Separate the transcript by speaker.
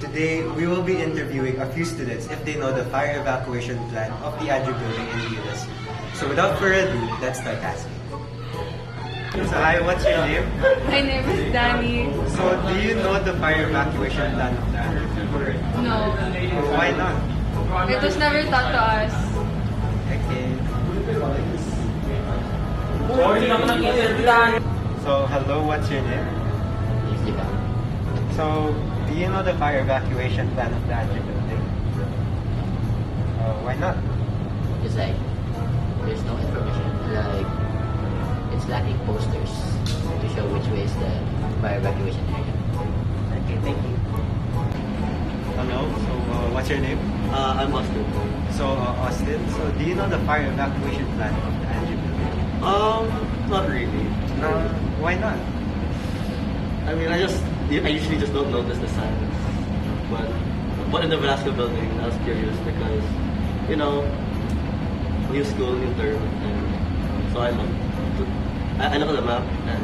Speaker 1: Today, we will be interviewing a few students if they know the fire evacuation plan of the Andrew Building in USC. So without further ado, let's start asking. So hi, what's your name?
Speaker 2: My name is Danny.
Speaker 1: So do you know the fire evacuation plan of the Andrew Building?
Speaker 2: No,
Speaker 1: Why not?
Speaker 2: it was never taught to us.
Speaker 1: Okay. So hello, what's your name? So do you know the fire evacuation plan of the Andrew Building? Why not?
Speaker 3: It's like there's no information. Like it's lacking posters to show which way is the fire evacuation area.
Speaker 1: Okay, thank you. Hello, so what's your name?
Speaker 4: I'm Austin.
Speaker 1: So Austin, so do you know the fire evacuation plan of the Andrew Building?
Speaker 4: Not really.
Speaker 1: Why not?
Speaker 4: I mean, I usually just don't notice the signs. But in the Velasco building, I was curious because, you know, new school, new term, and so I looked at the map and